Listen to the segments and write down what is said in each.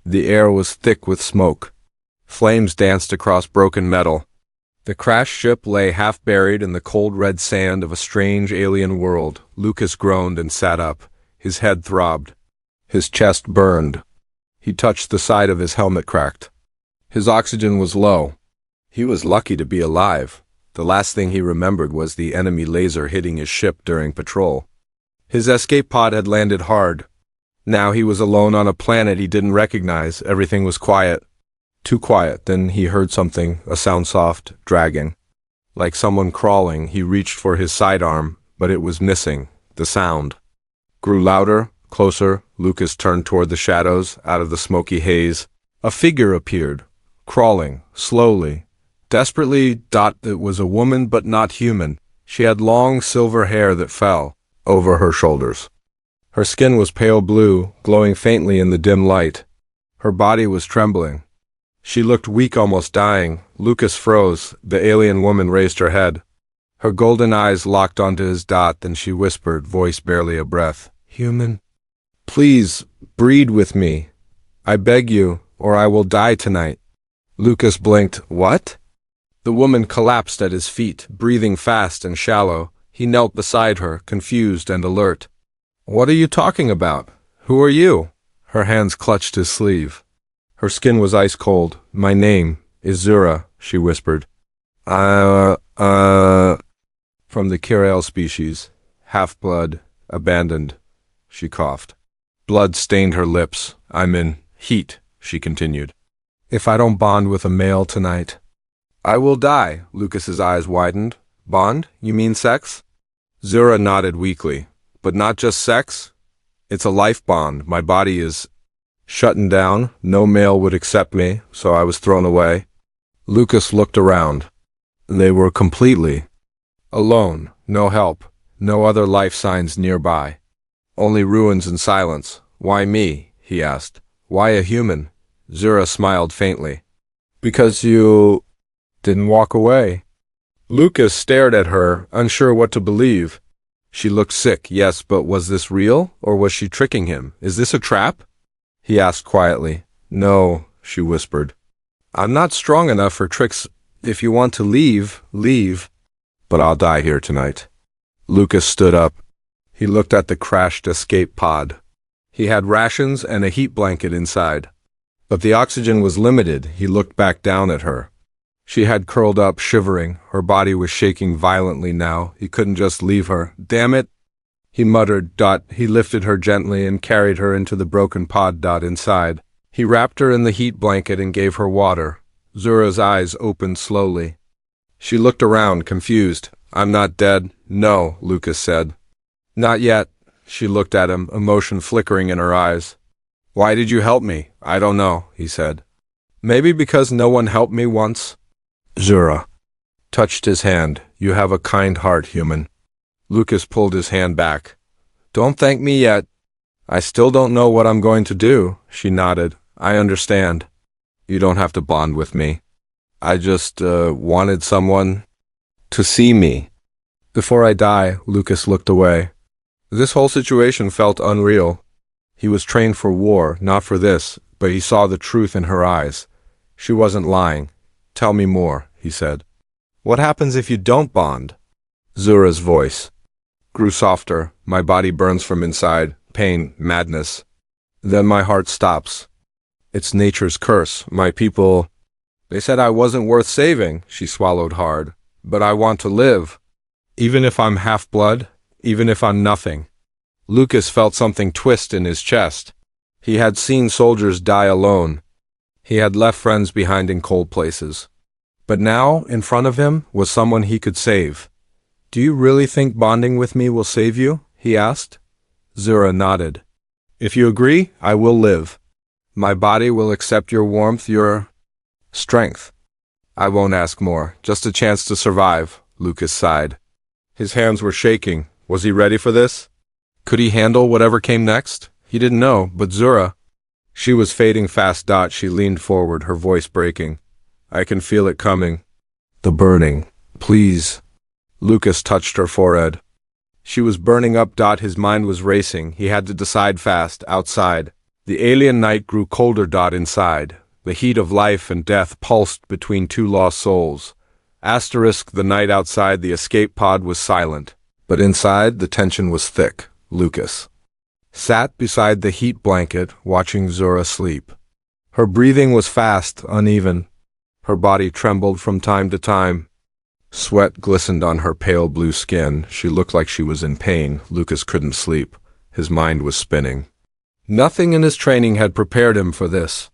The air was thick with smoke. Flames danced across broken metal. The crashed ship lay half buried in the cold red sand of a strange alien world. Lucas groaned and sat up. His head throbbed. His chest burned. He touched the side of his helmet, cracked. His oxygen was low. He was lucky to be alive. The last thing he remembered was the enemy laser hitting his ship during patrol. His escape pod had landed hard. Now he was alone on a planet he didn't recognize. Everything was quiet. Too quiet. Then he heard something, a sound soft, dragging. Like someone crawling. He reached for his sidearm, but it was missing. The sound grew louder, closer. Lucas turned toward the shadows, out of the smoky haze. A figure appeared, crawling, slowly, desperately. It was a woman, but not human. She had long silver hair that fell over her shoulders. Her skin was pale blue, glowing faintly in the dim light. Her body was trembling. She looked weak, almost dying. Lucas froze. The alien woman raised her head. Her golden eyes locked onto his. Then she whispered, voice barely a breath. Human? Please, breed with me. I beg you, or I will die tonight. Lucas blinked. What? The woman collapsed at his feet, breathing fast and shallow. He knelt beside her, confused and alert. What are you talking about? Who are you? Her hands clutched his sleeve. Her skin was ice cold. My name is Zura, she whispered. From the Kirel species. Half-blood, abandoned. She coughed. Blood stained her lips. I'm in heat, she continued. If I don't bond with a male tonight, I will die. Lucas's eyes widened. Bond? You mean sex? Zura nodded weakly. But not just sex? It's a life bond. My body is shutting down. No male would accept me, so I was thrown away. Lucas looked around. They were completely alone. No help. No other life signs nearby. Only ruins and silence. Why me? He asked. Why a human? Zura smiled faintly. Because you didn't walk away. Lucas stared at her, unsure what to believe. She looked sick, yes, but was this real, or was she tricking him? Is this a trap? He asked quietly. No, she whispered. I'm not strong enough for tricks. If you want to leave, leave. But I'll die here tonight. Lucas stood up. He looked at the crashed escape pod. He had rations and a heat blanket inside. But the oxygen was limited. He looked back down at her. She had curled up, shivering. Her body was shaking violently now. He couldn't just leave her. Damn it, he muttered. He lifted her gently and carried her into the broken pod. Inside. He wrapped her in the heat blanket and gave her water. Zura's eyes opened slowly. She looked around, confused. I'm not dead. No, Lucas said. Not yet. She looked at him, emotion flickering in her eyes. Why did you help me? I don't know, he said. Maybe because no one helped me once. Zura touched his hand. You have a kind heart, human. Lucas pulled his hand back. Don't thank me yet. I still don't know what I'm going to do. She nodded. I understand. You don't have to bond with me. I just wanted someone to see me. Before I die, Lucas looked away. This whole situation felt unreal. He was trained for war, not for this, but he saw the truth in her eyes. She wasn't lying. Tell me more, he said. What happens if you don't bond? Zura's voice grew softer. My body burns from inside. Pain, madness. Then my heart stops. It's nature's curse. My people, they said I wasn't worth saving. She swallowed hard. But I want to live. Even if I'm half-blood, even if I'm nothing. Lucas felt something twist in his chest. He had seen soldiers die alone. He had left friends behind in cold places. But now, in front of him, was someone he could save. Do you really think bonding with me will save you? He asked. Zura nodded. If you agree, I will live. My body will accept your warmth, your strength. I won't ask more, just a chance to survive, Lucas sighed. His hands were shaking. Was he ready for this? Could he handle whatever came next? He didn't know, but Zura, she was fading fast. She leaned forward, her voice breaking. I can feel it coming. The burning. Please. Lucas touched her forehead. She was burning up. His mind was racing. He had to decide fast. Outside. The alien night grew colder. Inside. The heat of life and death pulsed between two lost souls. The night outside the escape pod was silent, but inside the tension was thick. Lucas sat beside the heat blanket, watching Zura sleep. Her breathing was fast, uneven. Her body trembled from time to time. Sweat glistened on her pale blue skin. She looked like she was in pain. Lucas couldn't sleep. His mind was spinning. Nothing in his training had prepared him for this.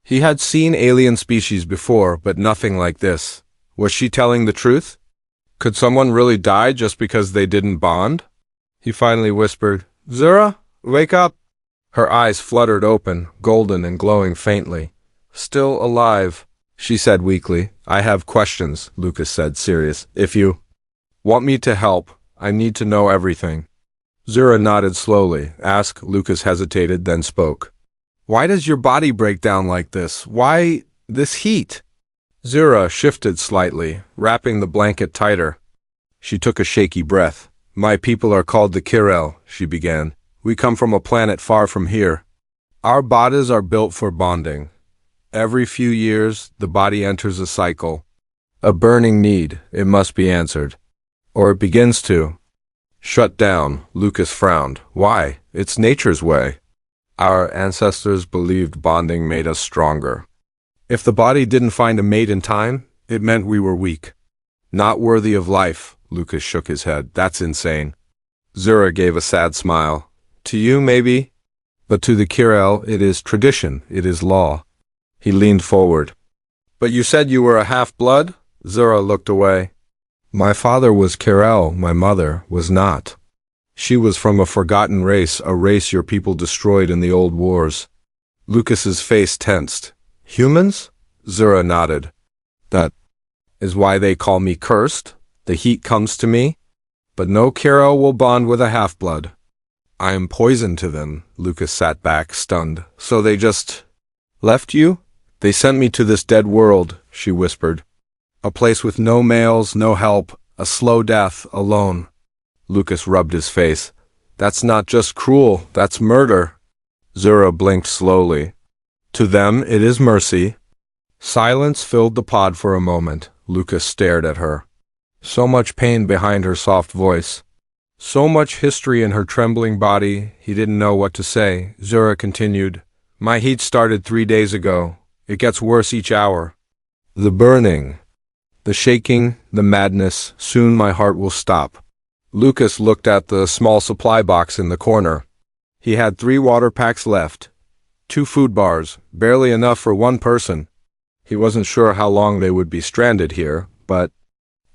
He had seen alien species before, but nothing like this. Was she telling the truth? Could someone really die just because they didn't bond? He finally whispered, "Zura, wake up." Her eyes fluttered open, golden and glowing faintly. "Still alive," she said weakly. "I have questions," Lucas said, serious. "If you want me to help, I need to know everything." Zura nodded slowly. "Ask," Lucas hesitated, then spoke. "Why does your body break down like this? Why this heat?" Zura shifted slightly, wrapping the blanket tighter. She took a shaky breath. "My people are called the Kirel," she began. "We come from a planet far from here. Our bodies are built for bonding. Every few years, the body enters a cycle. A burning need, it must be answered. Or it begins to shut down." Lucas frowned. "Why? It's nature's way. Our ancestors believed bonding made us stronger. If the body didn't find a mate in time, it meant we were weak. Not worthy of life." Lucas shook his head. "That's insane." Zura gave a sad smile. "To you, maybe, but to the Kirel, it is tradition, it is law." He leaned forward. "But you said you were a half-blood?" Zura looked away. "My father was Kirel, my mother was not. She was from a forgotten race, a race your people destroyed in the old wars." Lucas's face tensed. "Humans?" Zura nodded. "That is why they call me cursed. The heat comes to me. But no Kirel will bond with a half-blood. I am poison to them." Lucas sat back, stunned. "So they just left you?" "They sent me to this dead world," she whispered. "A place with no males, no help, a slow death, alone." Lucas rubbed his face. "That's not just cruel, that's murder." Zura blinked slowly. "To them it is mercy." Silence filled the pod for a moment. Lucas stared at her. So much pain behind her soft voice. So much history in her trembling body, he didn't know what to say. Zura continued, "My heat started 3 days ago. It gets worse each hour. The burning, the shaking, the madness, soon my heart will stop." Lucas looked at the small supply box in the corner. He had 3 water packs left, 2 food bars, barely enough for 1 person. He wasn't sure how long they would be stranded here, but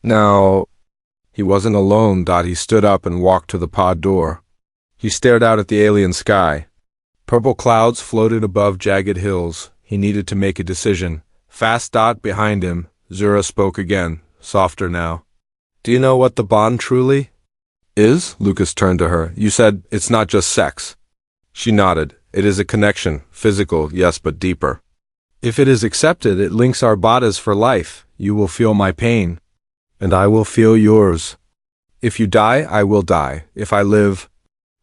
now he wasn't alone. He stood up and walked to the pod door. He stared out at the alien sky. Purple clouds floated above jagged hills. He needed to make a decision. Fast. Behind him, Zura spoke again, softer now. "Do you know what the bond truly is?" Lucas turned to her. "You said it's not just sex." She nodded. "It is a connection, physical, yes, but deeper. If it is accepted, it links our bodies for life. You will feel my pain, and I will feel yours. If you die, I will die. If I live,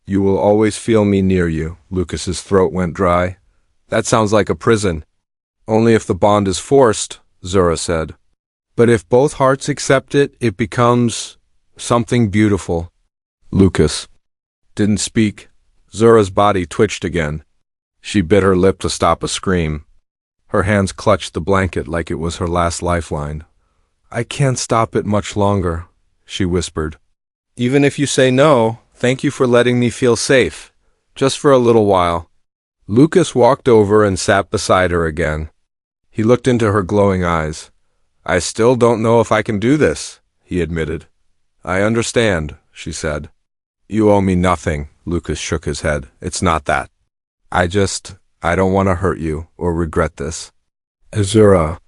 you will always feel me near you." Lucas's throat went dry. "That sounds like a prison." "Only if the bond is forced," Zura said. "But if both hearts accept it, it becomes something beautiful." Lucas didn't speak. Zura's body twitched again. She bit her lip to stop a scream. Her hands clutched the blanket like it was her last lifeline. "I can't stop it much longer," she whispered. "Even if you say no, thank you for letting me feel safe. Just for a little while." Lucas walked over and sat beside her again. He looked into her glowing eyes. "I still don't know if I can do this," he admitted. "I understand," she said. "You owe me nothing," Lucas shook his head. "It's not that. I don't want to hurt you or regret this." Zura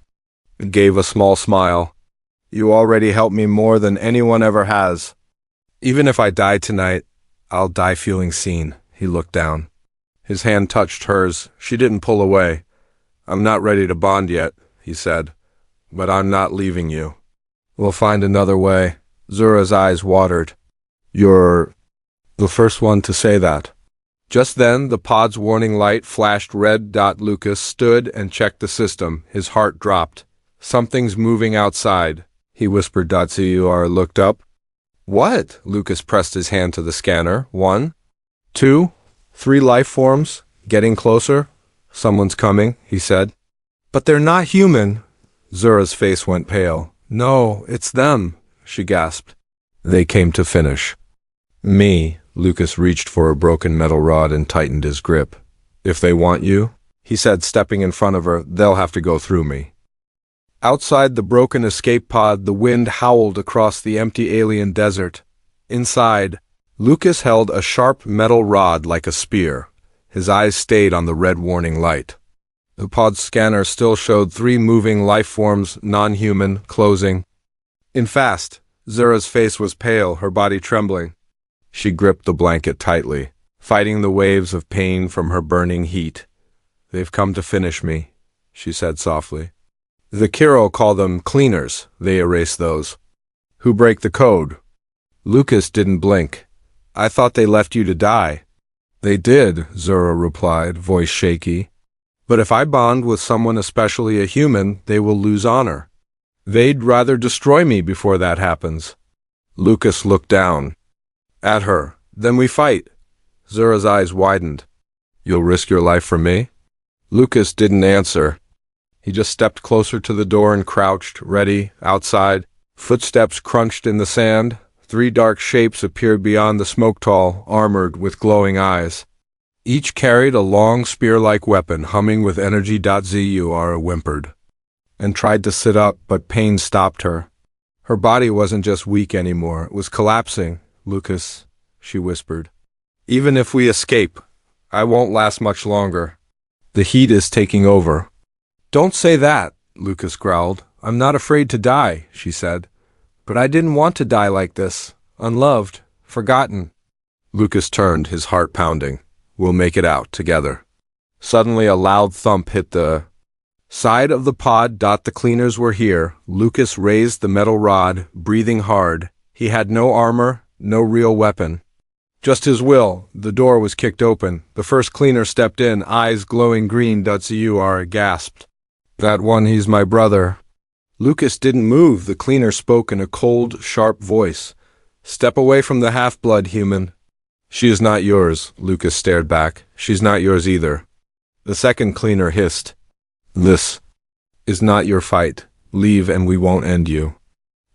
gave a small smile. "You already helped me more than anyone ever has. Even if I die tonight, I'll die feeling seen." He looked down. His hand touched hers. She didn't pull away. "I'm not ready to bond yet," he said, "but I'm not leaving you. We'll find another way." Zura's eyes watered. "You're the first one to say that." Just then, the pod's warning light flashed red. Lucas stood and checked the system. His heart dropped. Something's moving outside, he whispered. CUR looked up. What? Lucas pressed his hand to the scanner. 1, 2, 3 life forms. Getting closer. Someone's coming, he said. But they're not human. Zura's face went pale. No, it's them, she gasped. They came to finish me. Lucas reached for a broken metal rod and tightened his grip. If they want you, he said, stepping in front of her, they'll have to go through me. Outside the broken escape pod, the wind howled across the empty alien desert. Inside, Lucas held a sharp metal rod like a spear. His eyes stayed on the red warning light. The pod's scanner still showed 3 moving life forms, non-human, closing. In fast, Zura's face was pale, her body trembling. She gripped the blanket tightly, fighting the waves of pain from her burning heat. They've come to finish me, she said softly. The Kiro call them cleaners. They erase those who break the code. Lucas didn't blink. I thought they left you to die. They did, Zura replied, voice shaky. But if I bond with someone, especially a human, they will lose honor. They'd rather destroy me before that happens. Lucas looked down at her. Then we fight. Zura's eyes widened. You'll risk your life for me? Lucas didn't answer. He just stepped closer to the door and crouched, ready, outside. Footsteps crunched in the sand. 3 dark shapes appeared beyond the smoke tall, armored with glowing eyes. Each carried a long spear-like weapon, humming with energy. Zura whimpered and tried to sit up, but pain stopped her. Her body wasn't just weak anymore, it was collapsing. Lucas, she whispered. Even if we escape, I won't last much longer. The heat is taking over. Don't say that, Lucas growled. I'm not afraid to die, she said. But I didn't want to die like this, unloved, forgotten. Lucas turned, his heart pounding. We'll make it out together. Suddenly a loud thump hit the side of the pod. The cleaners were here. Lucas raised the metal rod, breathing hard. He had no armor, no real weapon. Just his will. The door was kicked open. The first cleaner stepped in, eyes glowing green. Zura gasped. That one, he's my brother. Lucas didn't move. The cleaner spoke in a cold, sharp voice. Step away from the half-blood, human. She is not yours, Lucas stared back. She's not yours either. The second cleaner hissed. This is not your fight. Leave and we won't end you.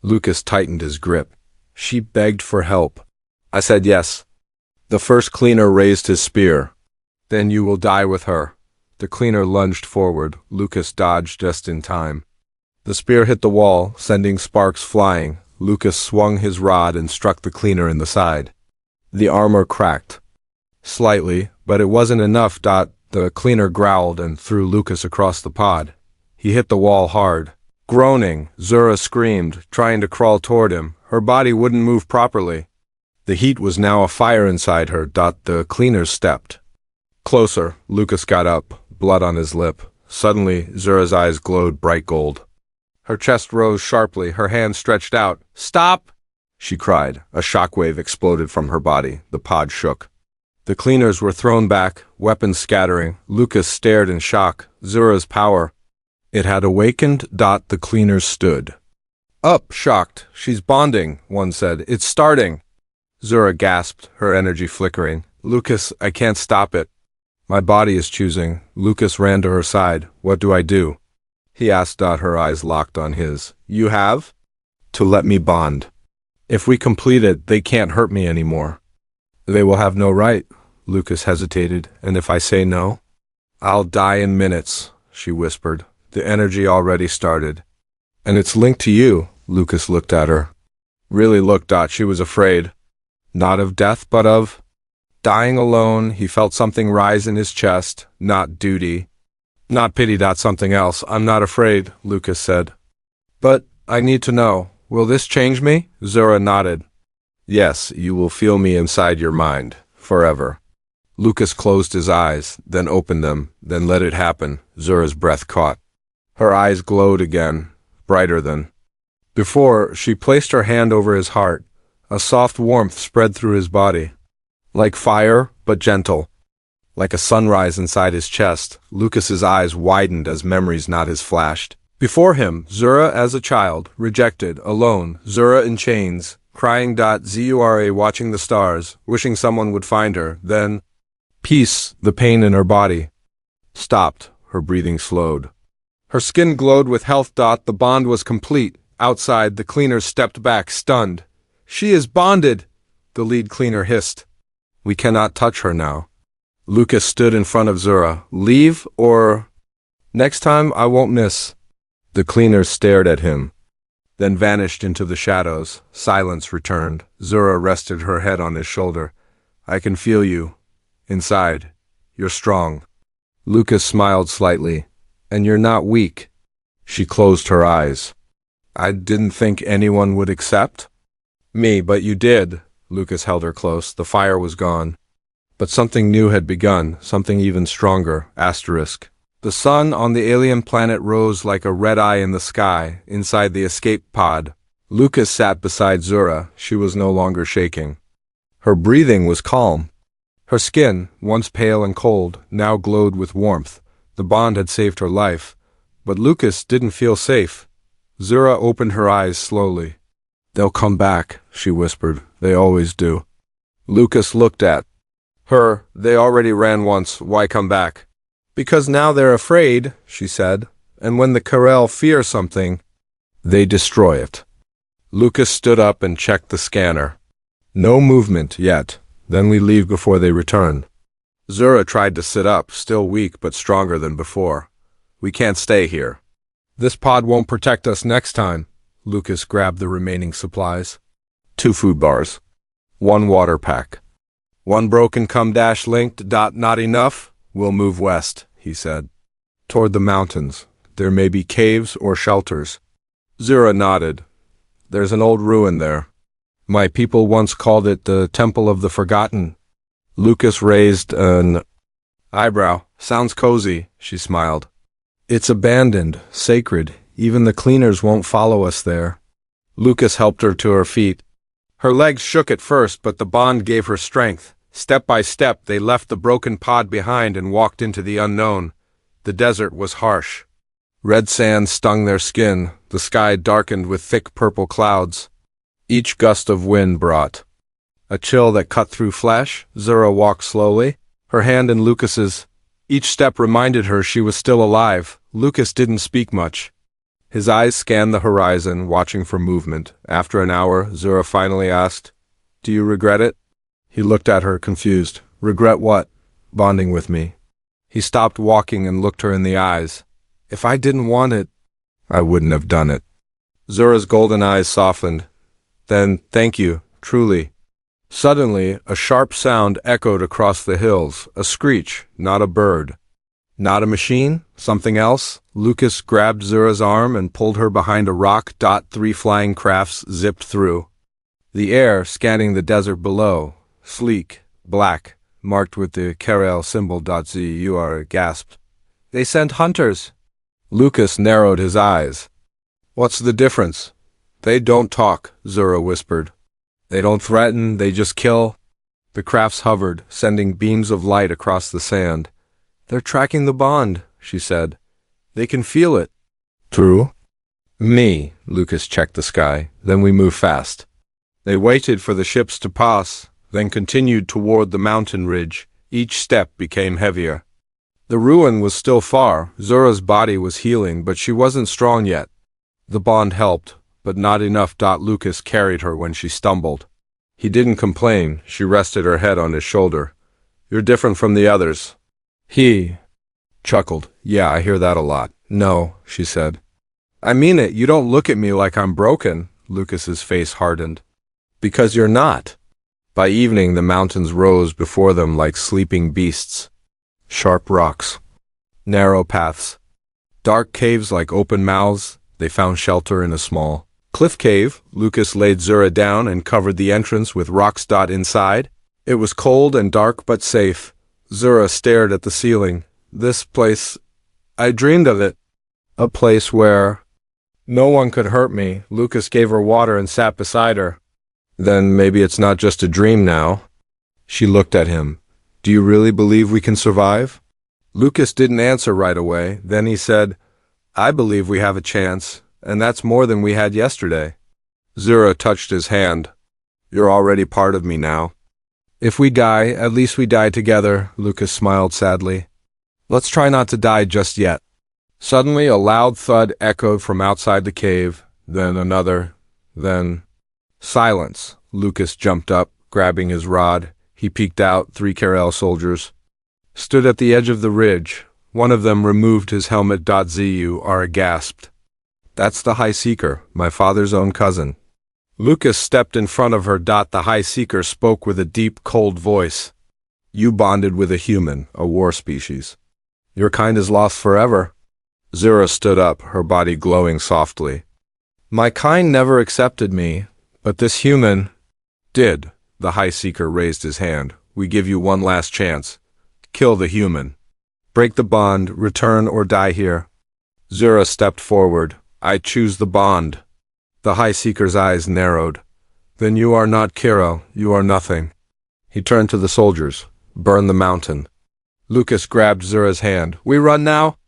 Lucas tightened his grip. She begged for help. I said yes. The first cleaner raised his spear. Then you will die with her. The cleaner lunged forward. Lucas dodged just in time. The spear hit the wall, sending sparks flying. Lucas swung his rod and struck the cleaner in the side. The armor cracked. Slightly, but it wasn't enough. The cleaner growled and threw Lucas across the pod. He hit the wall hard. Groaning, Zura screamed, trying to crawl toward him. Her body wouldn't move properly. The heat was now a fire inside her. The cleaners stepped closer. Lucas got up, blood on his lip. Suddenly, Zura's eyes glowed bright gold. Her chest rose sharply, her hand stretched out. Stop! She cried. A shockwave exploded from her body. The pod shook. The cleaners were thrown back, weapons scattering. Lucas stared in shock. Zura's power. It had awakened. The cleaners stood up, shocked. She's bonding, one said. It's starting. Zura gasped, her energy flickering. Lucas, I can't stop it. My body is choosing. Lucas ran to her side. What do I do? He asked. Her eyes locked on his. You have to let me bond. If we complete it, they can't hurt me anymore. They will have no right. Lucas hesitated. And if I say no? I'll die in minutes, she whispered. The energy already started. And it's linked to you. Lucas looked at her. Really looked. She was afraid. Not of death, but of dying alone. He felt something rise in his chest. Not duty. Not pity. Something else. I'm not afraid, Lucas said. But I need to know. Will this change me? Zura nodded. Yes, you will feel me inside your mind. Forever. Lucas closed his eyes, then opened them, then let it happen. Zura's breath caught. Her eyes glowed again, brighter than before. She placed her hand over his heart. A soft warmth spread through his body. Like fire, but gentle. Like a sunrise inside his chest, Lucas's eyes widened as memories not his flashed. Before him, Zura as a child, rejected, alone, Zura in chains, crying. Zura watching the stars, wishing someone would find her, then peace, the pain in her body stopped, her breathing slowed. Her skin glowed with health. The bond was complete. Outside, the cleaners stepped back, stunned. She is bonded, the lead cleaner hissed. We cannot touch her now. Lucas stood in front of Zura. Leave, or next time I won't miss. The cleaners stared at him, then vanished into the shadows. Silence returned. Zura rested her head on his shoulder. I can feel you. Inside. You're strong. Lucas smiled slightly. And you're not weak. She closed her eyes. I didn't think anyone would accept me, but you did. Lucas held her close. The fire was gone. But something new had begun, something even stronger. Asterisk. The sun on the alien planet rose like a red eye in the sky, inside the escape pod. Lucas sat beside Zura. She was no longer shaking. Her breathing was calm. Her skin, once pale and cold, now glowed with warmth. The bond had saved her life. But Lucas didn't feel safe. Zura opened her eyes slowly. They'll come back, she whispered. They always do. Lucas looked at her. They already ran once. Why come back? Because now they're afraid, she said. And when the Karel fear something, they destroy it. Lucas stood up and checked the scanner. No movement yet. Then we leave before they return. Zura tried to sit up, still weak but stronger than before. We can't stay here. This pod won't protect us next time. Lucas grabbed the remaining supplies. 2 food bars. 1 water pack. 1 broken linked. Not enough? We'll move west, he said. Toward the mountains. There may be caves or shelters. Zura nodded. There's an old ruin there. My people once called it the Temple of the Forgotten. Lucas raised an eyebrow. Sounds cozy, she smiled. It's abandoned, sacred. Even the cleaners won't follow us there. Lucas helped her to her feet. Her legs shook at first, but the bond gave her strength. Step by step, they left the broken pod behind and walked into the unknown. The desert was harsh. Red sand stung their skin. The sky darkened with thick purple clouds. Each gust of wind brought a chill that cut through flesh. Zura walked slowly, her hand in Lucas's. Each step reminded her she was still alive. Lucas didn't speak much. His eyes scanned the horizon, watching for movement. After an hour, Zura finally asked, Do you regret it? He looked at her, confused. Regret what? Bonding with me. He stopped walking and looked her in the eyes. If I didn't want it, I wouldn't have done it. Zura's golden eyes softened. Then, thank you, truly. Suddenly, a sharp sound echoed across the hills, a screech, not a bird. Not a machine? Something else? Lucas grabbed Zura's arm and pulled her behind a rock. 3 flying crafts zipped through the air, scanning the desert below. Sleek, black, marked with the Karel symbol. Zura gasped. They sent hunters. Lucas narrowed his eyes. What's the difference? They don't talk, Zura whispered. They don't threaten, they just kill. The crafts hovered, sending beams of light across the sand. They're tracking the bond, she said. They can feel it. True? Me, Lucas checked the sky. Then we move fast. They waited for the ships to pass, then continued toward the mountain ridge. Each step became heavier. The ruin was still far. Zura's body was healing, but she wasn't strong yet. The bond helped, but not enough. Lucas carried her when she stumbled. He didn't complain. She rested her head on his shoulder. You're different from the others. He chuckled. Yeah, I hear that a lot. No, she said. I mean it. You don't look at me like I'm broken. Lucas's face hardened. Because you're not. By evening, the mountains rose before them like sleeping beasts. Sharp rocks. Narrow paths. Dark caves like open mouths. They found shelter in a small cliff cave. Lucas laid Zura down and covered the entrance with rocks. Inside, it was cold and dark but safe. Zura stared at the ceiling. This place, I dreamed of it. A place where no one could hurt me. Lucas gave her water and sat beside her. Then maybe it's not just a dream now. She looked at him. Do you really believe we can survive? Lucas didn't answer right away. Then he said, I believe we have a chance, and that's more than we had yesterday. Zura touched his hand. You're already part of me now. If we die, at least we die together, Lucas smiled sadly. Let's try not to die just yet. Suddenly a loud thud echoed from outside the cave, then another, then... Silence. Lucas jumped up, grabbing his rod. He peeked out. 3 Karel soldiers stood at the edge of the ridge. One of them removed his helmet. Zura gasped. That's the High Seeker, my father's own cousin. Lucas stepped in front of her. The High Seeker spoke with a deep, cold voice. You bonded with a human, a war species. Your kind is lost forever. Zura stood up, her body glowing softly. My kind never accepted me, but this human did. The High Seeker raised his hand. We give you one last chance. Kill the human. Break the bond, return or die here. Zura stepped forward. I choose the bond. The High Seeker's eyes narrowed. Then you are not Kiro, you are nothing. He turned to the soldiers. Burn the mountain. Lucas grabbed Zura's hand. We run now?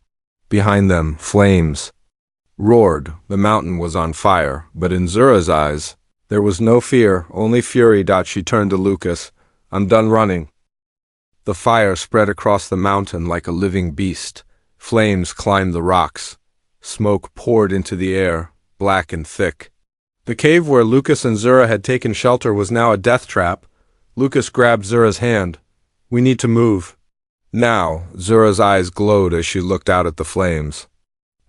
Behind them, flames roared. The mountain was on fire, but in Zura's eyes, there was no fear, only fury. She turned to Lucas. I'm done running. The fire spread across the mountain like a living beast. Flames climbed the rocks. Smoke poured into the air, black and thick. The cave where Lucas and Zura had taken shelter was now a death trap. Lucas grabbed Zura's hand. We need to move. Now, Zura's eyes glowed as she looked out at the flames.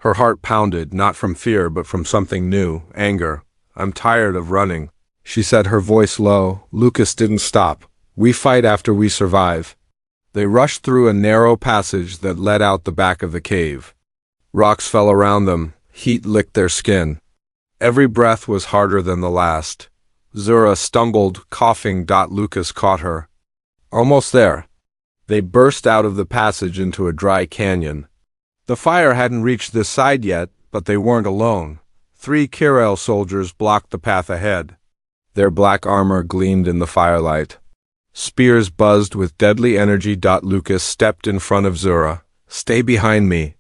Her heart pounded, not from fear but from something new, anger. I'm tired of running, she said, her voice low. Lucas didn't stop. We fight after we survive. They rushed through a narrow passage that led out the back of the cave. Rocks fell around them. Heat licked their skin. Every breath was harder than the last. Zura stumbled, coughing. Lucas caught her. Almost there. They burst out of the passage into a dry canyon. The fire hadn't reached this side yet, but they weren't alone. 3 Karel soldiers blocked the path ahead. Their black armor gleamed in the firelight. Spears buzzed with deadly energy. Lucas stepped in front of Zura. Stay behind me.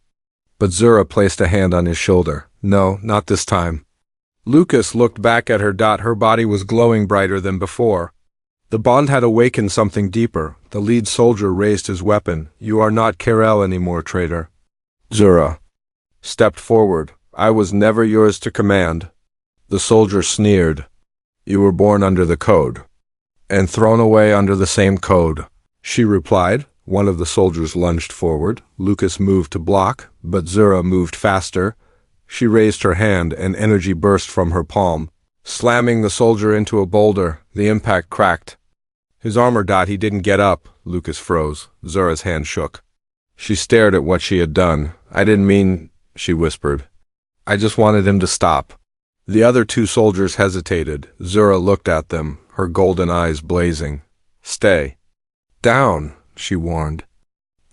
But Zura placed a hand on his shoulder. No, not this time. Lucas looked back at her. Her body was glowing brighter than before. The bond had awakened something deeper. The lead soldier raised his weapon. You are not Karel anymore, traitor. Zura stepped forward. I was never yours to command. The soldier sneered. You were born under the code, and thrown away under the same code, she replied. One of the soldiers lunged forward. Lucas moved to block, but Zura moved faster. She raised her hand, and energy burst from her palm, slamming the soldier into a boulder. The impact cracked his armor. He didn't get up. Lucas froze. Zura's hand shook. She stared at what she had done. I didn't mean, she whispered. I just wanted him to stop. The other 2 soldiers hesitated. Zura looked at them, her golden eyes blazing. Stay down, she warned,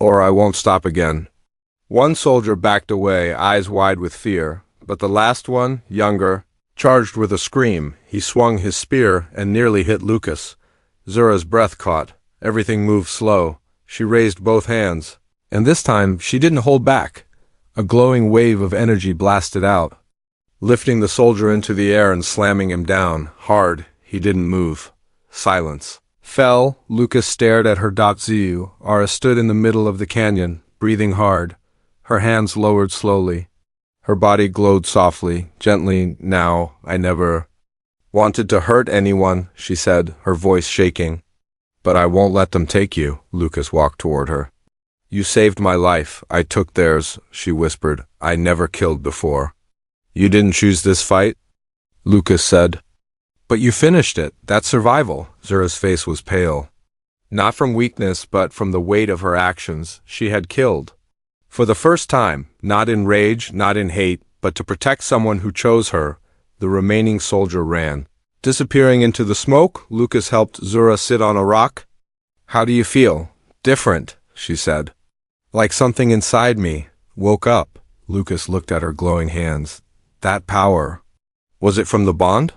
or I won't stop again. One soldier backed away, eyes wide with fear, but the last one, younger, charged with a scream. He swung his spear and nearly hit Lucas. Zura's breath caught. Everything moved slow. She raised both hands, and this time she didn't hold back. A glowing wave of energy blasted out, lifting the soldier into the air and slamming him down, hard. He didn't move. Silence fell. Lucas stared at her. Zura stood in the middle of the canyon, breathing hard. Her hands lowered slowly. Her body glowed softly, gently. Now, I never wanted to hurt anyone, she said, her voice shaking. But I won't let them take you. Lucas walked toward her. You saved my life. I took theirs, she whispered. I never killed before. You didn't choose this fight? Lucas said. But you finished it. That's survival. Zura's face was pale. Not from weakness, but from the weight of her actions. She had killed. For the first time, not in rage, not in hate, but to protect someone who chose her. The remaining soldier ran. Disappearing into the smoke, Lucas helped Zura sit on a rock. How do you feel? Different, she said. Like something inside me woke up. Lucas looked at her glowing hands. That power. Was it from the bond?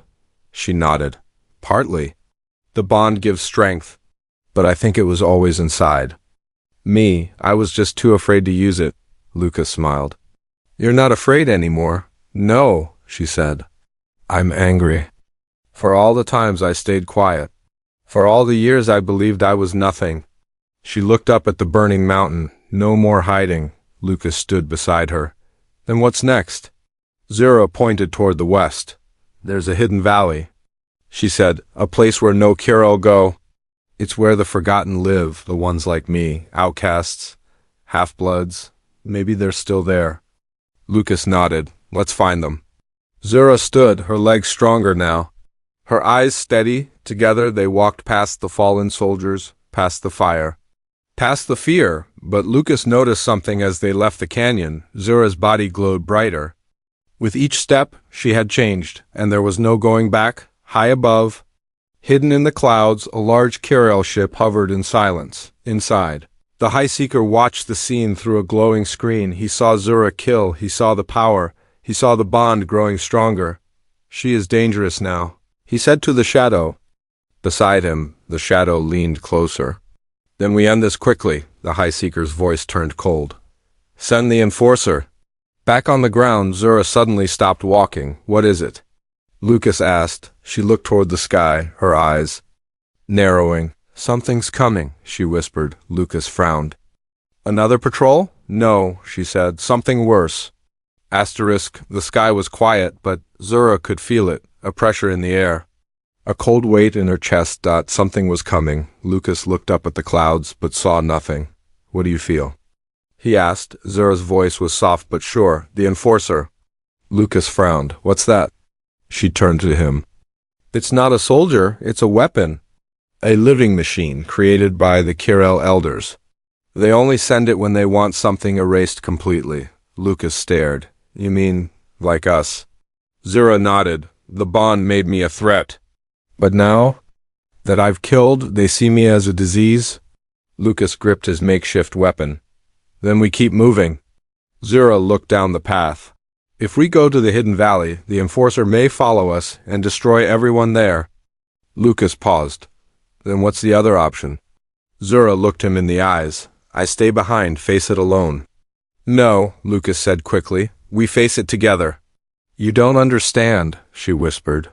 She nodded. Partly. The bond gives strength. but I think it was always inside. Me, I was just too afraid to use it, Lucas smiled. You're not afraid anymore. No, she said. I'm angry. For all the times I stayed quiet. For all the years I believed I was nothing. She looked up at the burning mountain. No more hiding. Lucas stood beside her. Then what's next? Zura pointed toward the west. There's a hidden valley, she said, a place where no Kirel go. It's where the forgotten live, the ones like me, outcasts, half-bloods. Maybe they're still there. Lucas nodded. Let's find them. Zura stood, her legs stronger now. Her eyes steady. Together they walked past the fallen soldiers, past the fire, past the fear. But Lucas noticed something as they left the canyon. Zura's body glowed brighter. With each step, she had changed, and there was no going back. High above, hidden in the clouds, a large Kirel ship hovered in silence. Inside, the High Seeker watched the scene through a glowing screen. He saw Zura kill. He saw the power. He saw the bond growing stronger. She is dangerous now, he said to the shadow. Beside him, the shadow leaned closer. Then we end this quickly. The High Seeker's voice turned cold. Send the enforcer. Back on the ground, Zura suddenly stopped walking. What is it? Lucas asked. She looked toward the sky, her eyes narrowing. Something's coming, she whispered. Lucas frowned. Another patrol? No, she said. Something worse. Asterisk, the sky was quiet, but Zura could feel it, a pressure in the air. A cold weight in her chest. Something was coming. Lucas looked up at the clouds, but saw nothing. What do you feel? He asked. Zura's voice was soft but sure. The enforcer. Lucas frowned. What's that? She turned to him. It's not a soldier, it's a weapon. A living machine created by the Kirel elders. They only send it when they want something erased completely. Lucas stared. You mean, like us? Zura nodded. The bond made me a threat. But now that I've killed, they see me as a disease? Lucas gripped his makeshift weapon. Then we keep moving. Zura looked down the path. If we go to the hidden valley, the enforcer may follow us and destroy everyone there. Lucas paused. Then what's the other option? Zura looked him in the eyes. I stay behind, face it alone. No, Lucas said quickly. We face it together. You don't understand, she whispered.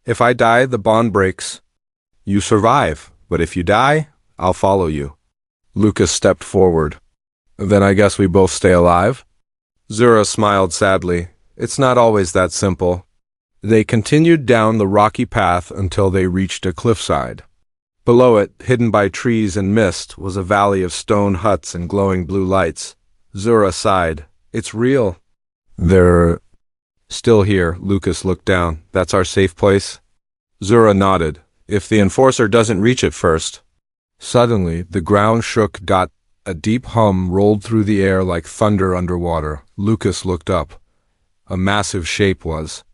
If I die, the bond breaks. You survive, but if you die, I'll follow you. Lucas stepped forward. Then I guess we both stay alive? Zura smiled sadly. It's not always that simple. They continued down the rocky path until they reached a cliffside. Below it, hidden by trees and mist, was a valley of stone huts and glowing blue lights. Zura sighed. It's real. They're still here. Lucas looked down. That's our safe place? Zura nodded. If the enforcer doesn't reach it first. Suddenly, the ground shook. A deep hum rolled through the air like thunder underwater. Lucas looked up. A massive shape was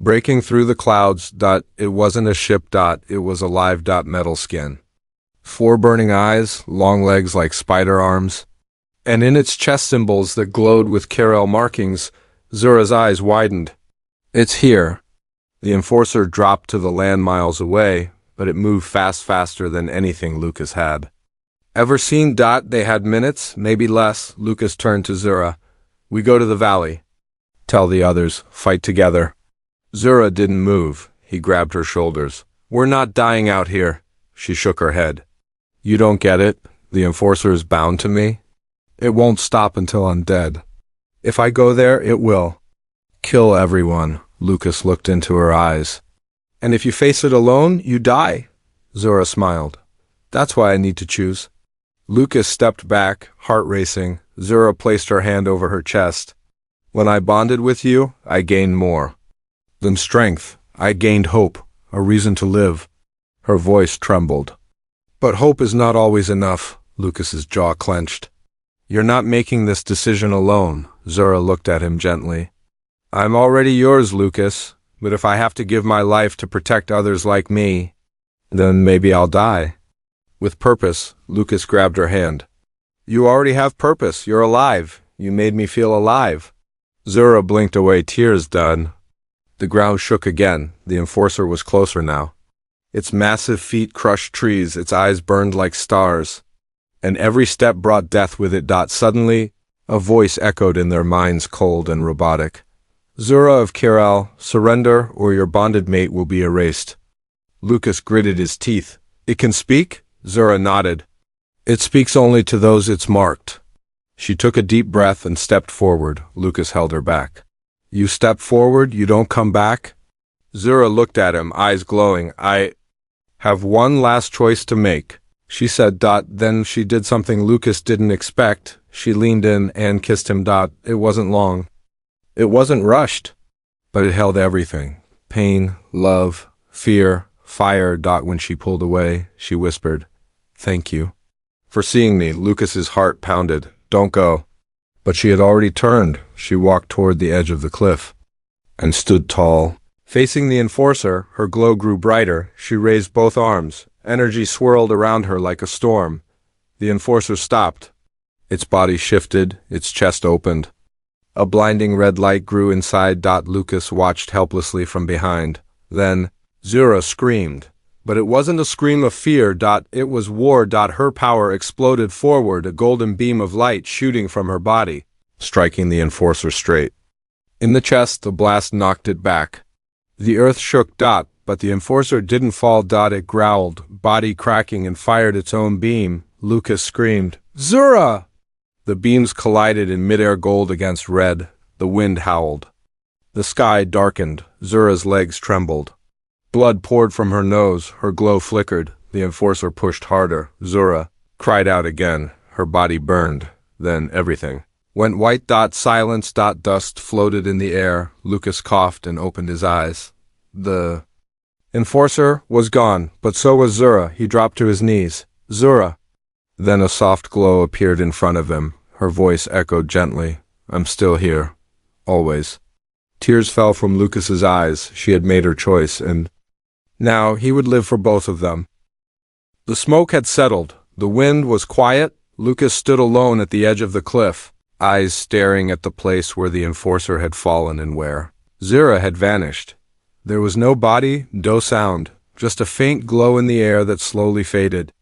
breaking through the clouds. It wasn't a ship. It was a live metal skin. 4 burning eyes, long legs like spider arms, and in its chest symbols that glowed with Kirel markings. Zura's eyes widened. It's here. The enforcer dropped to the land miles away, but it moved faster than anything Lucas had ever seen. They had minutes, maybe less. Lucas turned to Zura. We go to the valley. Tell the others, fight together. Zura didn't move. He grabbed her shoulders. We're not dying out here. She shook her head. You don't get it. The enforcer is bound to me. It won't stop until I'm dead. If I go there, it will kill everyone. Lucas looked into her eyes. And if you face it alone, you die. Zura smiled. That's why I need to choose. Lucas stepped back, heart racing. Zura placed her hand over her chest. When I bonded with you, I gained more than strength. I gained hope, a reason to live. Her voice trembled. But hope is not always enough. Lucas's jaw clenched. You're not making this decision alone. Zura looked at him gently. I'm already yours, Lucas, but if I have to give my life to protect others like me, then maybe I'll die. With purpose, Lucas grabbed her hand. You already have purpose. You're alive. You made me feel alive. Zura blinked away, tears done. The ground shook again. The enforcer was closer now. Its massive feet crushed trees, its eyes burned like stars, and every step brought death with it. Suddenly, a voice echoed in their minds, cold and robotic. Zura of Kiral, surrender or your bonded mate will be erased. Lucas gritted his teeth. It can speak? Zura nodded. It speaks only to those it's marked. She took a deep breath and stepped forward. Lucas held her back. You step forward, you don't come back? Zura looked at him, eyes glowing. I have one last choice to make, she said. Then she did something Lucas didn't expect. She leaned in and kissed him. It wasn't long. It wasn't rushed, but it held everything. Pain, love, fear, fire. When she pulled away, she whispered, "Thank you for seeing me." Lucas's heart pounded. Don't go. But she had already turned. She walked toward the edge of the cliff and stood tall. Facing the enforcer, her glow grew brighter. She raised both arms. Energy swirled around her like a storm. The enforcer stopped. Its body shifted, its chest opened. A blinding red light grew inside. Lucas watched helplessly from behind. Then, Zura screamed. But it wasn't a scream of fear. It was war. Her power exploded forward, a golden beam of light shooting from her body, striking the enforcer straight. In the chest, the blast knocked it back. The earth shook. But the enforcer didn't fall. It growled, body cracking, and fired its own beam. Lucas screamed, "Zura!" The beams collided in midair, gold against red. The wind howled. The sky darkened. Zura's legs trembled. Blood poured from her nose. Her glow flickered. The enforcer pushed harder. Zura cried out again. Her body burned. Then everything went white. Silence. Dust floated in the air. Lucas coughed and opened his eyes. The enforcer was gone, but so was Zura. He dropped to his knees. Zura. Then a soft glow appeared in front of him. Her voice echoed gently. I'm still here. Always. Tears fell from Lucas's eyes. She had made her choice, and now he would live for both of them. The smoke had settled. The wind was quiet. Lucas stood alone at the edge of the cliff, eyes staring at the place where the enforcer had fallen and where Zura had vanished. There was no body, no sound, just a faint glow in the air that slowly faded.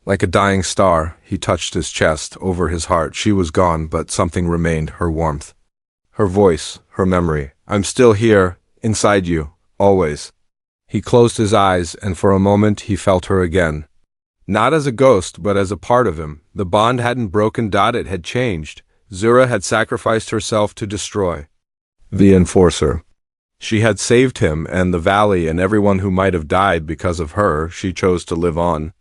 Like a dying star, he touched his chest, over his heart. She was gone, but something remained, her warmth. Her voice, her memory. I'm still here, inside you, always. He closed his eyes, and for a moment he felt her again. Not as a ghost, but as a part of him. The bond hadn't broken. It had changed. Zura had sacrificed herself to destroy the enforcer. She had saved him and the valley and everyone who might have died because of her. She chose to live on.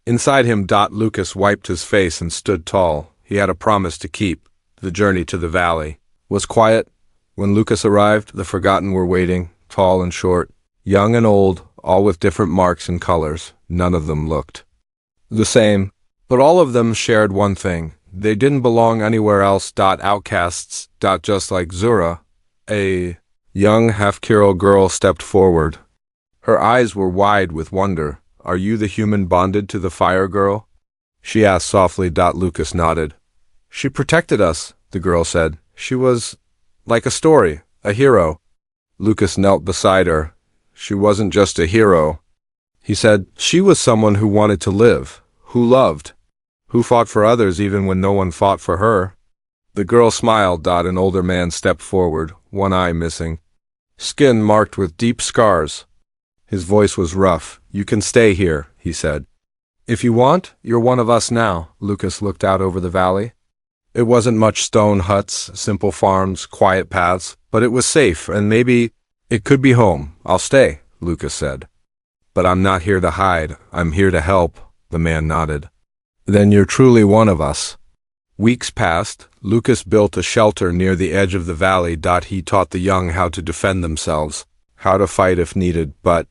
Inside him, Lucas wiped his face and stood tall. He had a promise to keep. The journey to the valley was quiet. When Lucas arrived, the forgotten were waiting, tall and short, young and old, all with different marks and colors. None of them looked the same, but all of them shared one thing. They didn't belong anywhere else. Outcasts. Just like Zura. A young half-Kiral girl stepped forward. Her eyes were wide with wonder. Are you the human bonded to the fire girl? She asked softly. Lucas nodded. She protected us, the girl said. She was like a story, a hero. Lucas knelt beside her. She wasn't just a hero, he said. She was someone who wanted to live, who loved, who fought for others even when no one fought for her. The girl smiled. An older man stepped forward, one eye missing, skin marked with deep scars. His voice was rough. You can stay here, he said. If you want, you're one of us now. Lucas looked out over the valley. It wasn't much stone huts, simple farms, quiet paths, but it was safe, and maybe it could be home. I'll stay, Lucas said. But I'm not here to hide. I'm here to help, the man nodded. Then you're truly one of us. Weeks passed. Lucas built a shelter near the edge of the valley. He taught the young how to defend themselves, how to fight if needed, but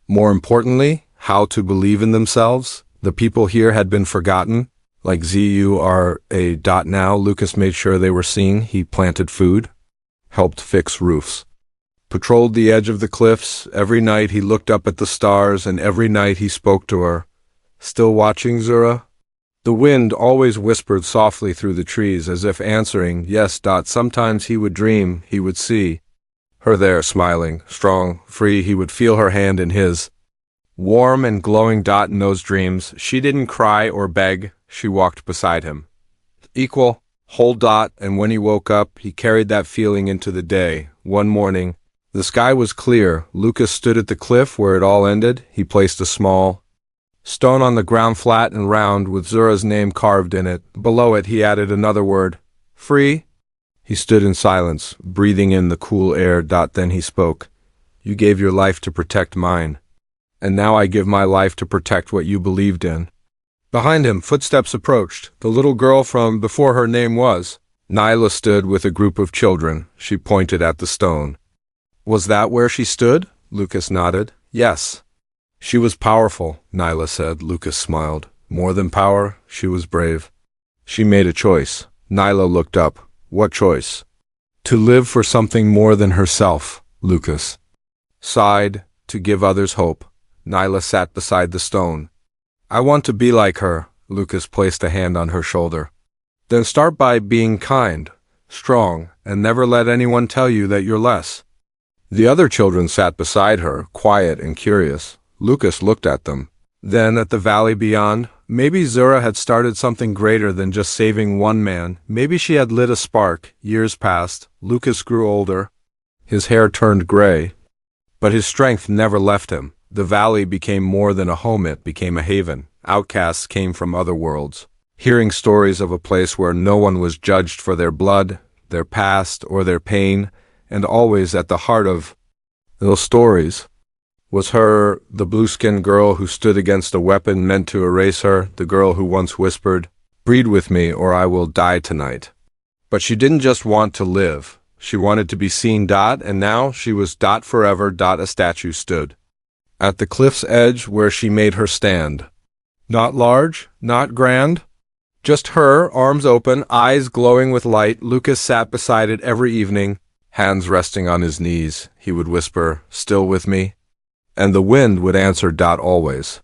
more importantly, how to believe in themselves. The people here had been forgotten, like Zura. Now Lucas made sure they were seen. He planted food, helped fix roofs, patrolled the edge of the cliffs. Every night he looked up at the stars, and every night he spoke to her. Still watching, Zura? The wind always whispered softly through the trees, as if answering, yes. Sometimes he would dream, he would see her there, smiling, strong, free. He would feel her hand in his. Warm and glowing in those dreams, she didn't cry or beg, she walked beside him. Equal, whole and when he woke up, he carried that feeling into the day. One morning, the sky was clear. Lucas stood at the cliff where it all ended. He placed a small stone on the ground, flat and round, with Zura's name carved in it. Below it, he added another word, free. He stood in silence, breathing in the cool air. Then he spoke. You gave your life to protect mine. And now I give my life to protect what you believed in. Behind him, footsteps approached. The little girl from before her name was. Nyla stood with a group of children. She pointed at the stone. Was that where she stood? Lucas nodded. Yes. She was powerful, Nyla said. Lucas smiled. More than power, she was brave. She made a choice. Nyla looked up. What choice? To live for something more than herself, Lucas sighed. To give others hope. Nyla sat beside the stone. I want to be like her. Lucas placed a hand on her shoulder. Then start by being kind, strong, and never let anyone tell you that you're less. The other children sat beside her, quiet and curious. Lucas looked at them. Then at the valley beyond, maybe Zura had started something greater than just saving one man. Maybe she had lit a spark. Years passed. Lucas grew older. His hair turned gray. But his strength never left him. The valley became more than a home, it became a haven. Outcasts came from other worlds, hearing stories of a place where no one was judged for their blood, their past, or their pain, and always at the heart of those stories was her, the blue-skinned girl who stood against a weapon meant to erase her, the girl who once whispered, "Breed with me or I will die tonight." But she didn't just want to live. She wanted to be seen, and now she was forever. A statue stood at the cliff's edge where she made her stand. Not large, not grand, just her, arms open, eyes glowing with light. Lucas sat beside it every evening, hands resting on his knees. He would whisper, "Still with me?" And the wind would answer, "Always."